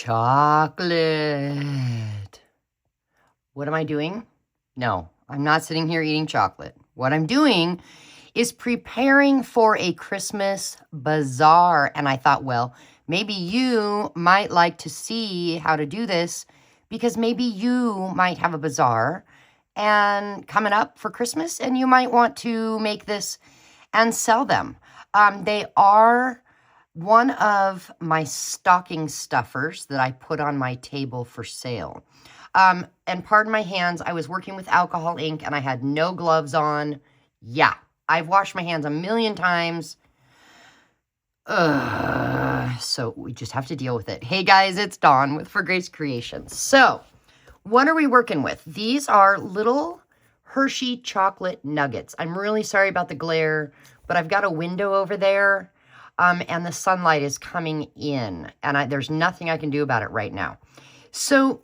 chocolate. What am I doing? No, I'm not sitting here eating chocolate. What I'm doing is preparing for a Christmas bazaar. And I thought, well, maybe you might like to see how to do this because maybe you might have a bazaar and coming up for Christmas and you might want to make this and sell them. They are one of my stocking stuffers that I put on my table for sale. And pardon my hands, I was working with alcohol ink and I had no gloves on. Yeah, I've washed my hands a million times. So we just have to deal with it. Hey guys, it's Dawn with For Grace Creations. So what are we working with? These are little Hershey chocolate nuggets. I'm really sorry about the glare, but I've got a window over there. And the sunlight is coming in, and there's nothing I can do about it right now. So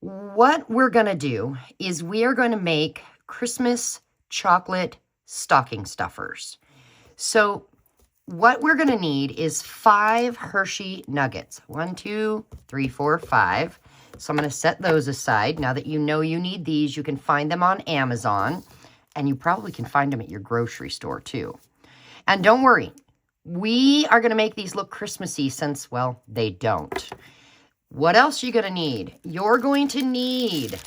what we're going to do is we are going to make Christmas chocolate stocking stuffers. So what we're going to need is 5 Hershey nuggets. 1, 2, 3, 4, 5. So I'm going to set those aside. Now that you know you need these, you can find them on Amazon, and you probably can find them at your grocery store too. And don't worry. We are going to make these look Christmassy since, well, they don't. What else are you going to need? You're going to need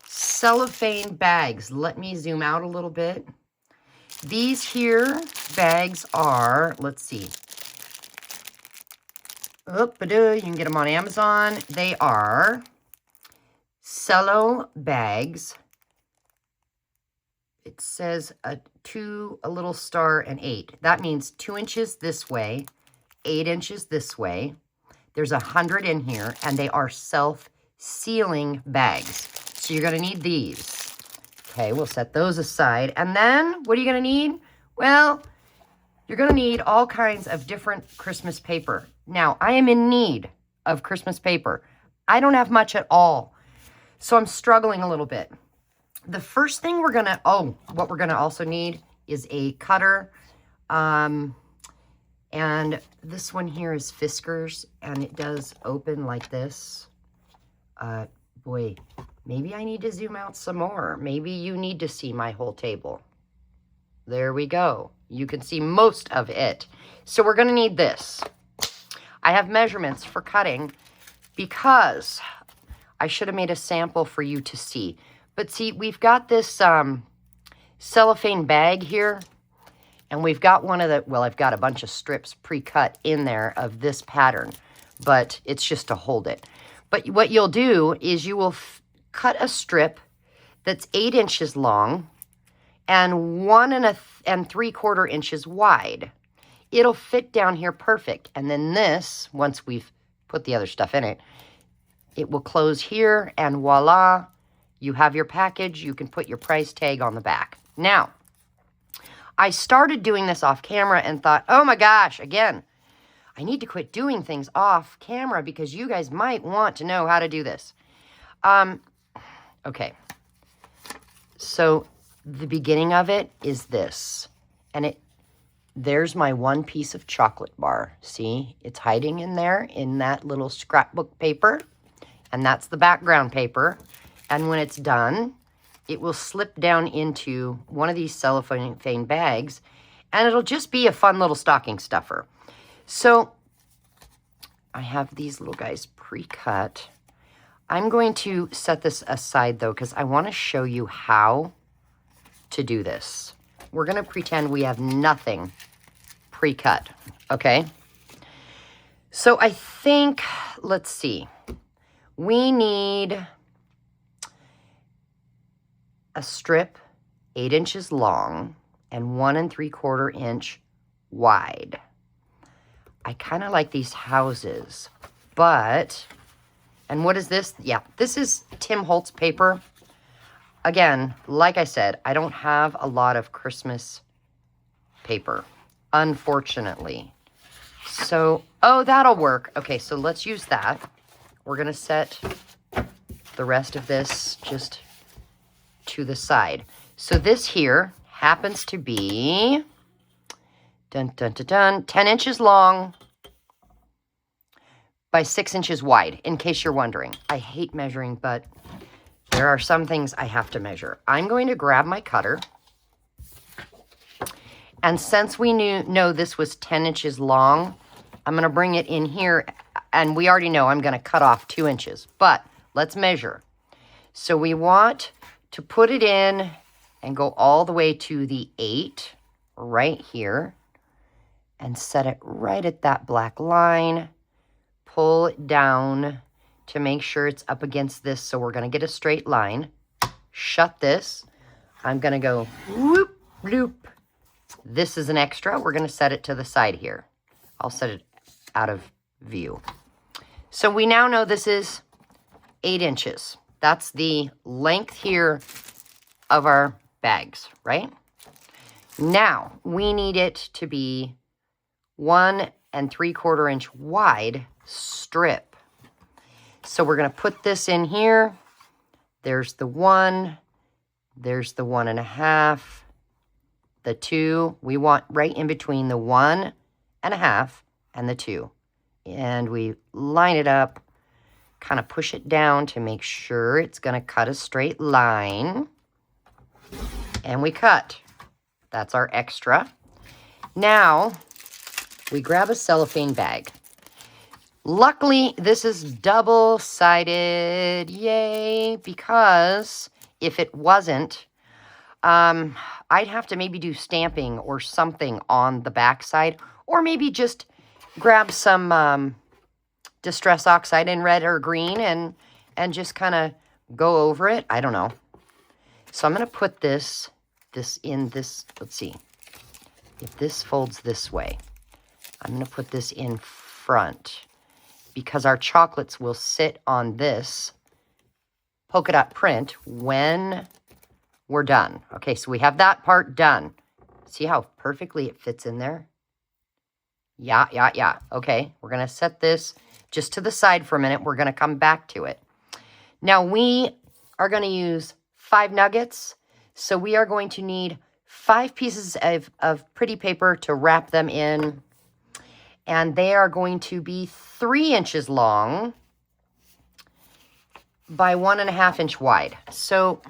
cellophane bags. Let me zoom out a little bit. These here bags are, let's see. You can get them on Amazon. They are cello bags. It says a little star, and 8. That means 2 inches this way, 8 inches this way. There's 100 in here, and they are self-sealing bags. So you're going to need these. Okay, we'll set those aside. And then, what are you going to need? Well, you're going to need all kinds of different Christmas paper. Now, I am in need of Christmas paper. I don't have much at all, so I'm struggling a little bit. The first thing what we're going to also need is a cutter. And this one here is Fiskars, and it does open like this. Boy, maybe I need to zoom out some more. Maybe you need to see my whole table. There we go. You can see most of it. So we're going to need this. I have measurements for cutting because I should have made a sample for you to see. But see, we've got this cellophane bag here, and we've got I've got a bunch of strips pre-cut in there of this pattern, but it's just to hold it. But what you'll do is you will cut a strip that's 8 inches long and 1 3/4 inches wide. It'll fit down here perfect. And then this, once we've put the other stuff in it, it will close here, and voila, you have your package. You can put your price tag on the back. Now, I started doing this off camera and thought, oh my gosh, again, I need to quit doing things off camera because you guys might want to know how to do this. Okay. So the beginning of it is this. And there's my one piece of chocolate bar. See, it's hiding in there in that little scrapbook paper. And that's the background paper. And when it's done, it will slip down into one of these cellophane bags, and it'll just be a fun little stocking stuffer. So I have these little guys pre-cut. I'm going to set this aside, though, because I want to show you how to do this. We're going to pretend we have nothing pre-cut, okay? So I think, let's see, we need a strip 8 inches long and 1 3/4 inch wide. I kind of like these houses, and what is this? Yeah, this is Tim Holtz paper. Again, like I said, I don't have a lot of Christmas paper, unfortunately. So, that'll work. Okay, so let's use that. We're going to set the rest of this just to the side. So this here happens to be 10 inches long by 6 inches wide, in case you're wondering. I hate measuring, but there are some things I have to measure. I'm going to grab my cutter. And since we know this was 10 inches long, I'm going to bring it in here. And we already know I'm going to cut off 2 inches. But let's measure. So we want to put it in and go all the way to the 8 right here. And set it right at that black line. Pull it down to make sure it's up against this. So we're going to get a straight line. Shut this. I'm going to go whoop, loop. This is an extra. We're going to set it to the side here. I'll set it out of view. So we now know this is 8 inches. That's the length here of our bags, right? Now we need it to be 1 3/4 inch wide strip. So we're going to put this in here. There's the 1. There's the 1.5. The 2. We want right in between the 1.5 and the 2. And we line it up, kind of push it down to make sure it's going to cut a straight line. And we cut. That's our extra. Now, we grab a cellophane bag. Luckily, this is double-sided, yay, because if it wasn't, I'd have to maybe do stamping or something on the backside, or maybe just grab some Distress Oxide in red or green and just kind of go over it. I don't know. So I'm going to put this in this, let's see, if this folds this way, I'm going to put this in front because our chocolates will sit on this polka dot print when we're done. Okay, so we have that part done. See how perfectly it fits in there? Yeah. Okay, we're going to set this just to the side for a minute. We're going to come back to it. Now, we are going to use 5 nuggets. So we are going to need 5 pieces of pretty paper to wrap them in. And they are going to be 3 inches long by 1.5 inch wide. So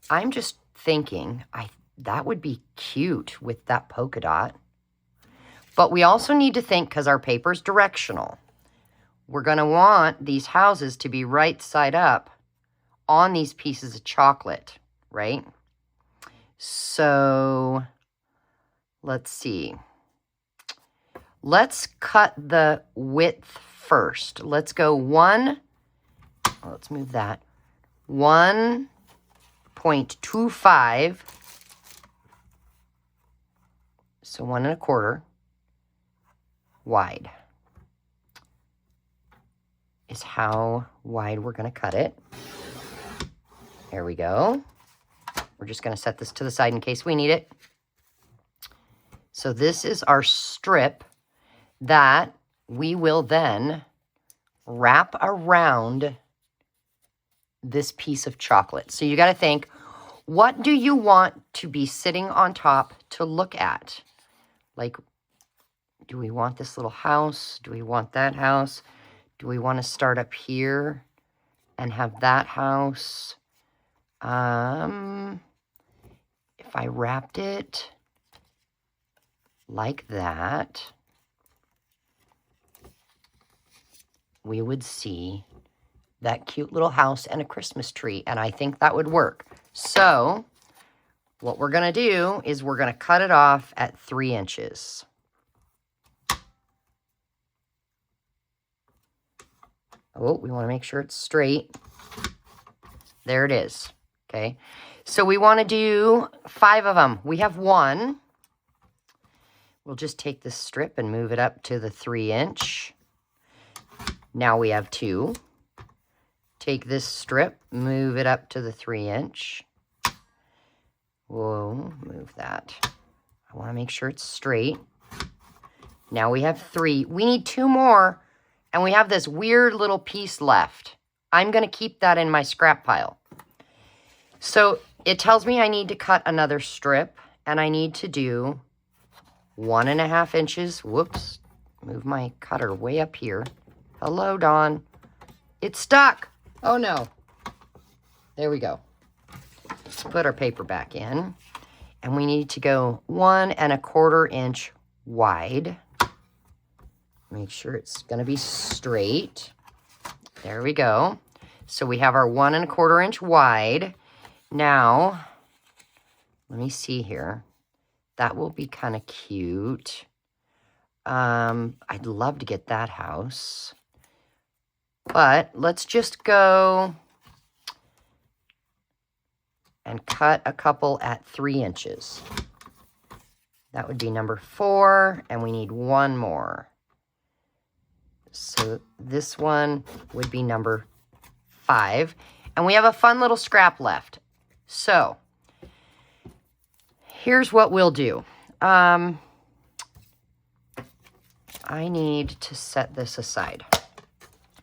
I'm just thinking that would be cute with that polka dot. But we also need to think, because our paper's directional, we're going to want these houses to be right side up on these pieces of chocolate, right? So let's see. Let's cut the width first. Let's go let's move that. 1.25. So 1 1/4 wide is how wide we're going to cut it. There we go. We're just going to set this to the side in case we need it. So this is our strip that we will then wrap around this piece of chocolate. So you got to think, what do you want to be sitting on top to look at? Like, do we want this little house? Do we want that house? Do we want to start up here and have that house? If I wrapped it like that, we would see that cute little house and a Christmas tree, and I think that would work. So what we're going to do is we're going to cut it off at 3 inches. Oh, we want to make sure it's straight. There it is. Okay. So we want to do 5 of them. We have 1. We'll just take this strip and move it up to the 3 inch. Now we have 2. Take this strip, move it up to the 3 inch. Whoa, move that. I want to make sure it's straight. Now we have 3. We need 2 more, and we have this weird little piece left. I'm going to keep that in my scrap pile. So it tells me I need to cut another strip, and I need to do 1.5 inches. Whoops, move my cutter way up here. Hello, Dawn. It's stuck. Oh, no. There we go. Let's put our paper back in. And we need to go 1 1/4 inch wide. Make sure it's going to be straight. There we go. So we have our 1 1/4 inch wide. Now, let me see here. That will be kind of cute. I'd love to get that house. But let's just go and cut a couple at 3 inches. That would be number 4, and we need 1 more. So this one would be number 5. And we have a fun little scrap left. So here's what we'll do. I need to set this aside.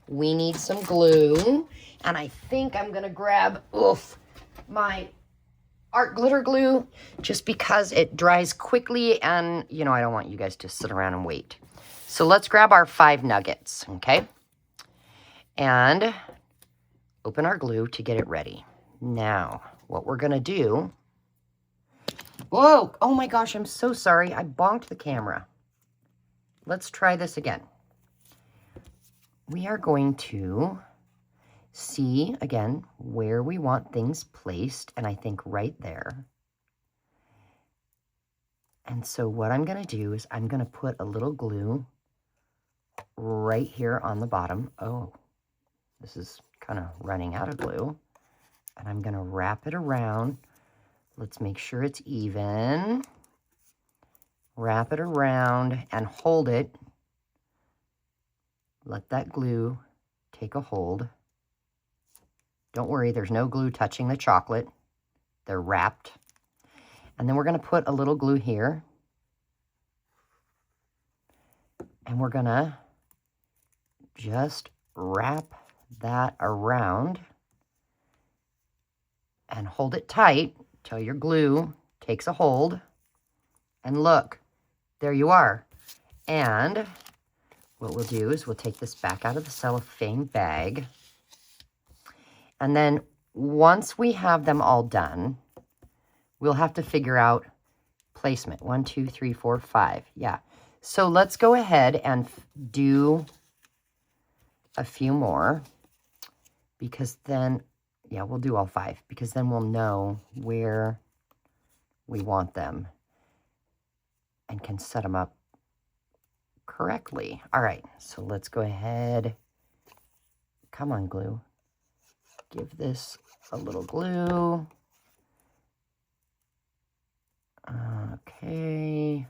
We need some glue. And I think I'm going to grab my art glitter glue just because it dries quickly. And, you know, I don't want you guys to sit around and wait. So let's grab our 5 nuggets, okay? And open our glue to get it ready. Now, what we're going to do... Whoa! Oh my gosh, I'm so sorry. I bonked the camera. Let's try this again. We are going to see, again, where we want things placed, and I think right there. And so what I'm going to do is I'm going to put a little glue right here on the bottom. Oh, this is kind of running out of glue. And I'm going to wrap it around. Let's make sure it's even. Wrap it around and hold it. Let that glue take a hold. Don't worry, there's no glue touching the chocolate. They're wrapped. And then we're going to put a little glue here. And we're going to just wrap that around and hold it tight till your glue takes a hold. And look, there you are. And what we'll do is we'll take this back out of the cellophane bag. And then once we have them all done, we'll have to figure out placement. 1, 2, 3, 4, 5. Yeah. So let's go ahead and do a few more, because then, yeah, we'll do all 5, because then we'll know where we want them and can set them up correctly. All right, so let's go ahead. Come on, glue. Give this a little glue. Okay.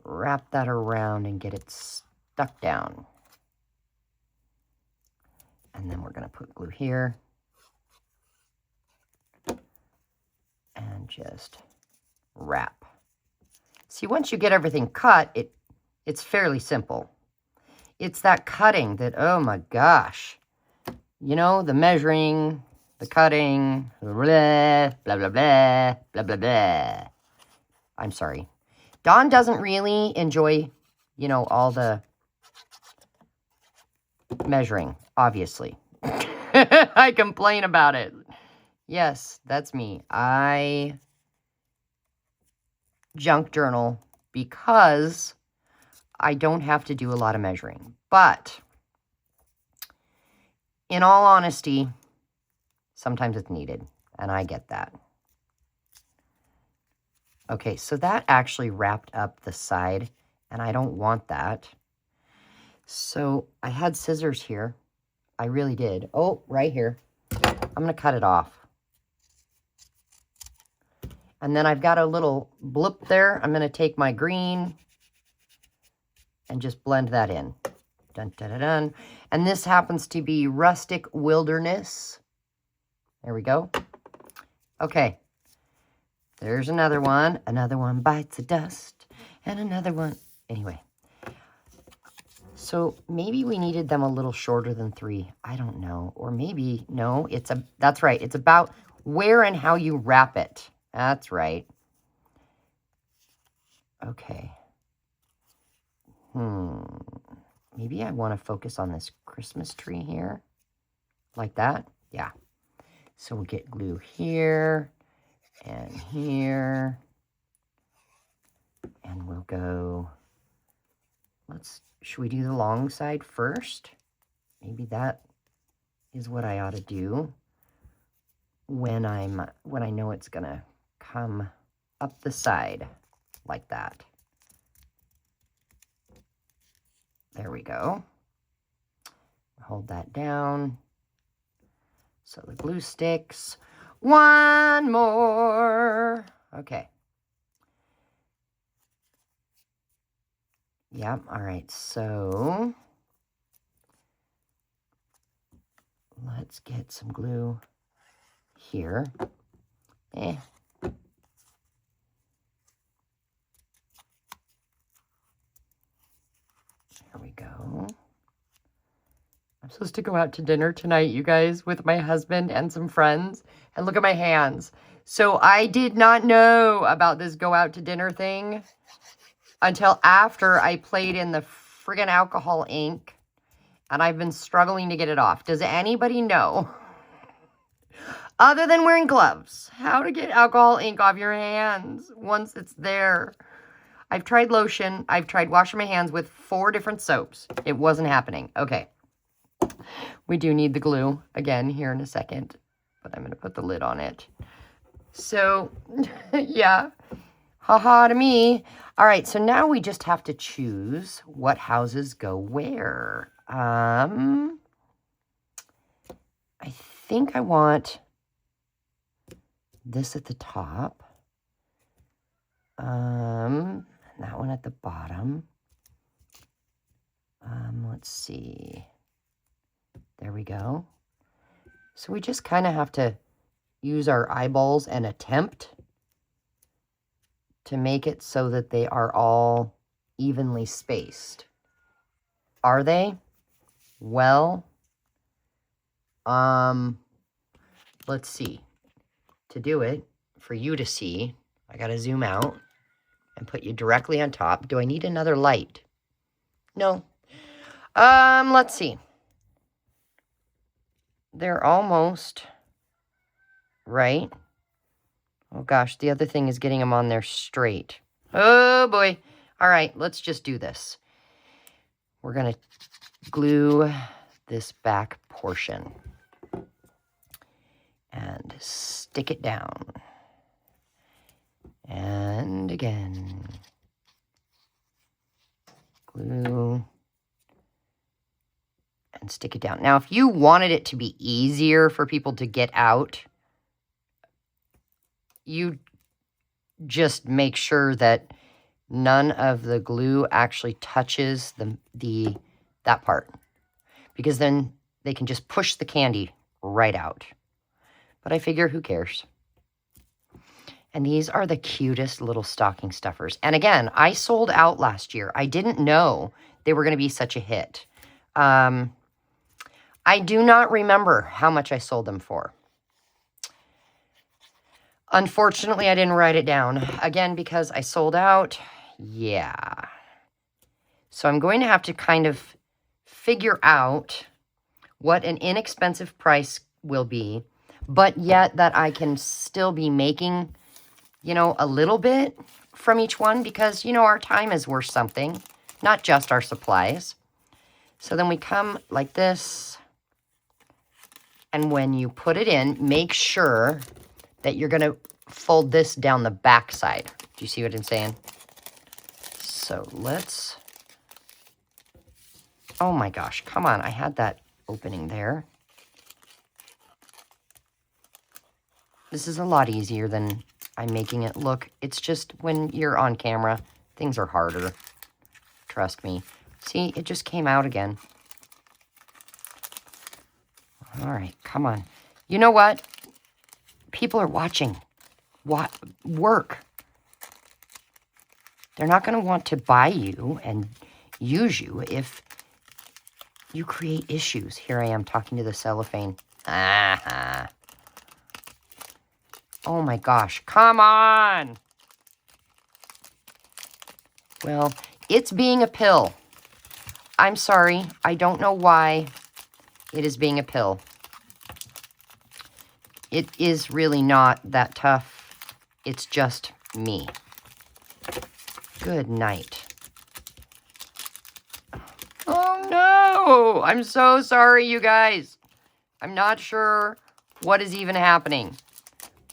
Wrap that around and get it stuck down. And then we're going to put glue here. And just wrap. See, once you get everything cut, it's fairly simple. It's that cutting that, oh my gosh. You know, the measuring, the cutting, blah, blah, blah, blah, blah, blah, blah. I'm sorry. Dawn doesn't really enjoy, you know, all the measuring, obviously. I complain about it. Yes, that's me. I junk journal because I don't have to do a lot of measuring. But in all honesty, sometimes it's needed, and I get that. Okay, so that actually wrapped up the side, and I don't want that. So I had scissors here. I really did. Oh, right here. I'm going to cut it off. And then I've got a little blip there. I'm going to take my green and just blend that in. Dun, dun, dun, dun. And this happens to be Rustic Wilderness. There we go. Okay. There's another one. Another one bites the dust. And another one. Anyway. So maybe we needed them a little shorter than 3. I don't know. Or maybe, no, that's right. It's about where and how you wrap it. That's right. Okay. Maybe I want to focus on this Christmas tree here. Like that? Yeah. So we'll get glue here and here. And we'll go, should we do the long side first? Maybe that is what I ought to do when I know it's gonna come up the side like that. There we go. Hold that down so the glue sticks. One more. Okay. Yep. All right. So let's get some glue here. There we go. I'm supposed to go out to dinner tonight, you guys, with my husband and some friends. And look at my hands. So I did not know about this go out to dinner thing until after I played in the friggin' alcohol ink. And I've been struggling to get it off. Does anybody know, other than wearing gloves, how to get alcohol ink off your hands once it's there? I've tried lotion. I've tried washing my hands with 4 different soaps. It wasn't happening. Okay. We do need the glue again here in a second, but I'm going to put the lid on it. So, yeah. Haha to me. All right, so now we just have to choose what houses go where. I think I want this at the top. That one at the bottom. Let's see. There we go. So we just kind of have to use our eyeballs and attempt to make it so that they are all evenly spaced. Are they? Well, let's see. To do it, for you to see, I gotta zoom out and put you directly on top. Do I need another light? No. Let's see. They're almost right. Oh gosh, the other thing is getting them on there straight. Oh boy. All right, let's just do this. We're gonna glue this back portion and stick it down. And again, glue and stick it down. Now, if you wanted it to be easier for people to get out, you just make sure that none of the glue actually touches that part, because then they can just push the candy right out. But I figure, who cares? And these are the cutest little stocking stuffers. And again, I sold out last year. I didn't know they were going to be such a hit. I do not remember how much I sold them for. Unfortunately, I didn't write it down. Again, because I sold out. Yeah. So I'm going to have to kind of figure out what an inexpensive price will be, but yet that I can still be making, you know, a little bit from each one, because, you know, our time is worth something, not just our supplies. So then we come like this, and when you put it in, make sure that you're going to fold this down the back side. Do you see what I'm saying? So let's, oh my gosh, come on. I had that opening there. This is a lot easier than I'm making it look. It's just when you're on camera, things are harder. Trust me. See, it just came out again. All right, come on. You know what? People are watching. Work. They're not going to want to buy you and use you if you create issues. Here I am talking to the cellophane. Oh my gosh, come on. Well, it's being a pill. I'm sorry. I don't know why it is being a pill. It is really not that tough. It's just me. Good night. Oh no! I'm so sorry, you guys. I'm not sure what is even happening.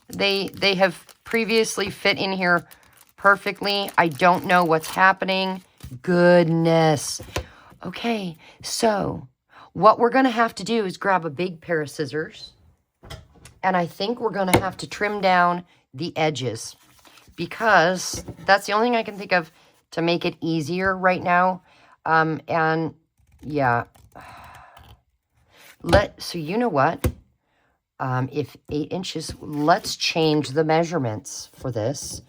They have previously fit in here perfectly. I don't know what's happening. Goodness. Okay, so what we're going to have to do is grab a big pair of scissors. And I think we're going to have to trim down the edges, because that's the only thing I can think of to make it easier right now. And yeah, so you know what? If 8 inches, let's change the measurements for this.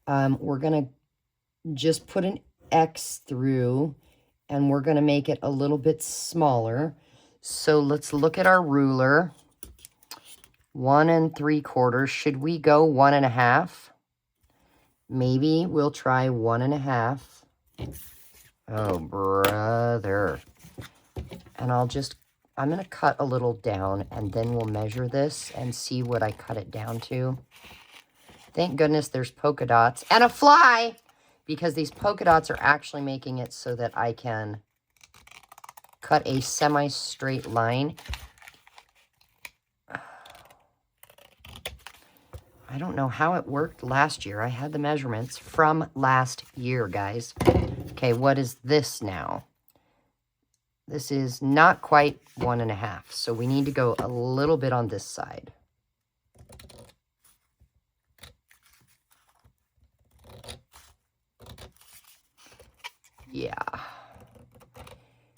We're going to just put an X through, and we're going to make it a little bit smaller. So let's look at our ruler. 1 3/4. Should we go 1 1/2? Maybe we'll try 1 1/2. Oh, brother. And I'm going to cut a little down, and then we'll measure this and see what I cut it down to. Thank goodness there's polka dots and a fly, because these polka dots are actually making it so that I can cut a semi-straight line. I don't know how it worked last year. I had the measurements from last year, guys. Okay, what is this now? This is not quite 1 1/2, so we need to go a little bit on this side. Yeah.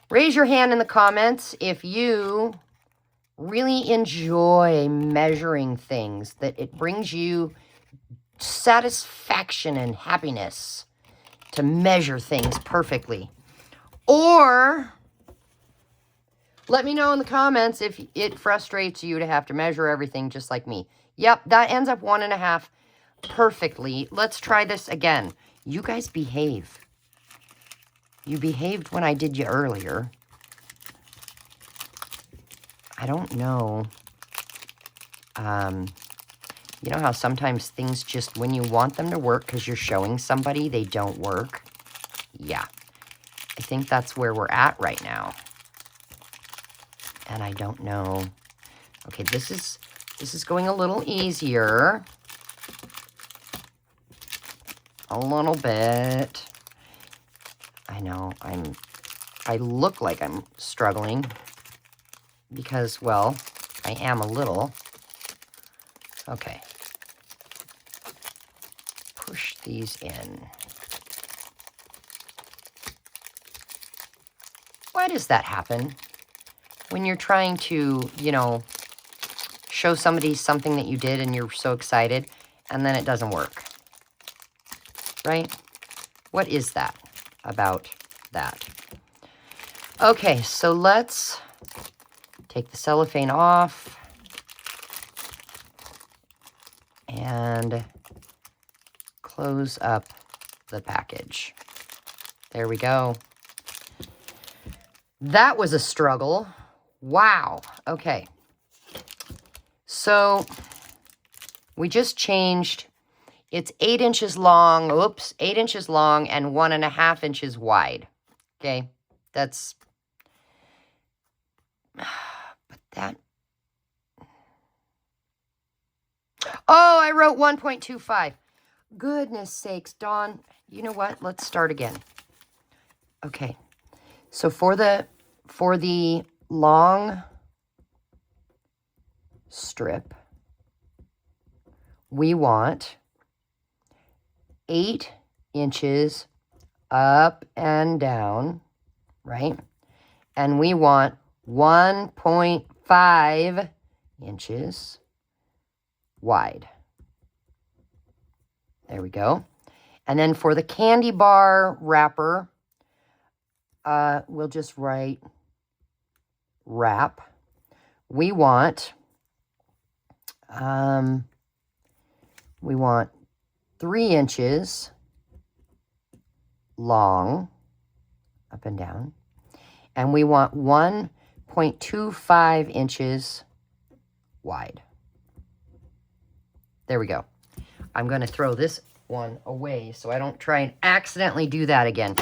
Raise your hand in the comments if you really enjoy measuring things, that it brings you satisfaction and happiness to measure things perfectly. Or let me know in the comments if it frustrates you to have to measure everything just like me. Yep, that ends up 1 1/2 perfectly. Let's try this again. You guys behave. You behaved when I did you earlier. I don't know. You know how sometimes things just, when you want them to work because you're showing somebody, they don't work? Yeah. I think that's where we're at right now. And I don't know. Okay, this is going a little easier. A little bit. I know, I look like I'm struggling because, well, I am a little. Okay. Push these in. Why does that happen? When you're trying to, you know, show somebody something that you did and you're so excited, and then it doesn't work. Right? What is that about that? Okay, so let's take the cellophane off. And close up the package. There we go. That was a struggle. Wow. Okay. So we just changed. It's 8 inches long. Oops, 8 inches long and 1 1/2 inches wide. Okay. That's, but that, oh, I wrote 1.25. Goodness sakes, Dawn. You know what? Let's start again. Okay. So for the long strip, we want 8 inches up and down, right? And we want 1.5 inches wide. There we go. And then for the candy bar wrapper, we'll just write wrap. We want 3 inches long, up and down. And we want 1.25 inches wide. There we go. I'm going to throw this one away so I don't try and accidentally do that again.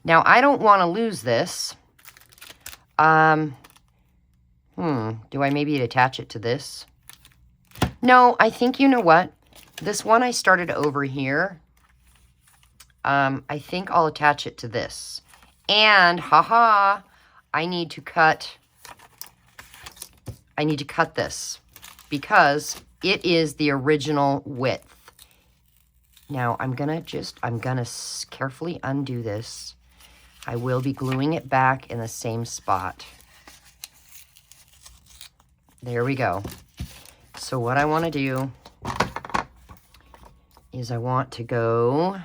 Now, I don't want to lose this. Do I maybe attach it to this? No, I think, you know what? This one I started over here. I think I'll attach it to this. And, haha, I need to cut this because it is the original width. Now, I'm gonna carefully undo this. I will be gluing it back in the same spot. There we go. So what I want to do is I want to go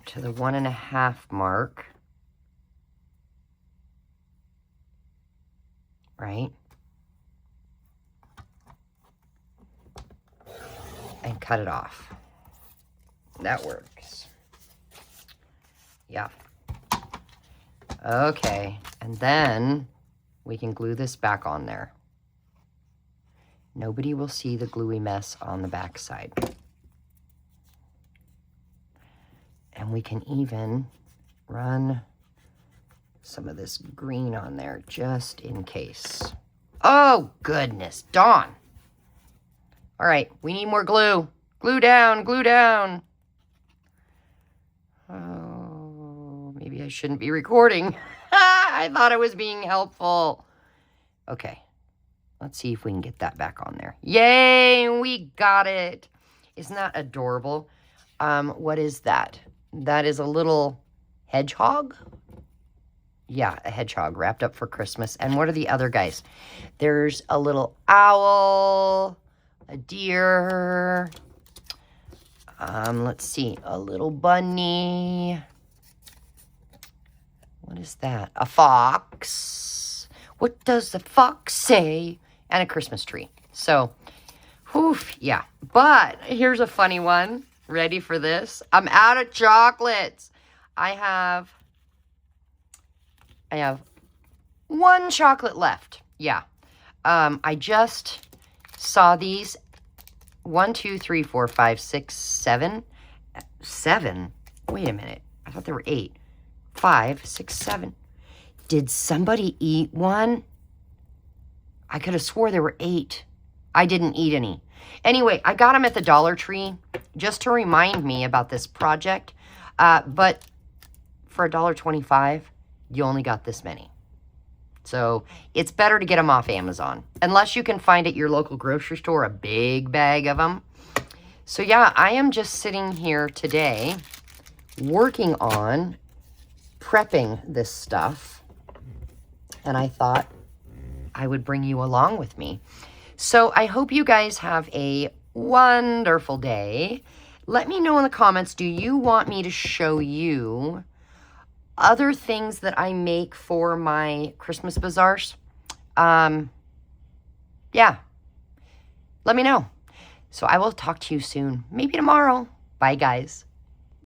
to the 1.5 mark. Right? And cut it off. That works. Yeah. Okay. And then we can glue this back on there. Nobody will see the gluey mess on the back side. And we can even run some of this green on there just in case. Oh, goodness, Dawn. All right, we need more glue. Glue down, glue down. Oh, maybe I shouldn't be recording. I thought I was being helpful. Okay, let's see if we can get that back on there. Yay, we got it. Isn't that adorable? What is that? That is a little hedgehog. Yeah, a hedgehog wrapped up for Christmas. And what are the other guys? There's a little owl, a deer. Let's see, a little bunny. What is that? A fox. What does the fox say? And a Christmas tree. So, whew, yeah. But here's a funny one. Ready for this? I'm out of chocolates. I have one chocolate left. Yeah. I just saw these. 1, 2, 3, 4, 5, 6, 7. 7? Wait a minute. I thought there were 8. 5, 6, 7. Did somebody eat one? I could have swore there were 8. I didn't eat any. Anyway, I got them at the Dollar Tree just to remind me about this project. But for $1.25, you only got this many. So it's better to get them off Amazon. Unless you can find at your local grocery store a big bag of them. So yeah, I am just sitting here today working on prepping this stuff. And I thought I would bring you along with me. So I hope you guys have a wonderful day. Let me know in the comments, do you want me to show you other things that I make for my Christmas bazaars? Yeah. Let me know. So I will talk to you soon. Maybe tomorrow. Bye, guys.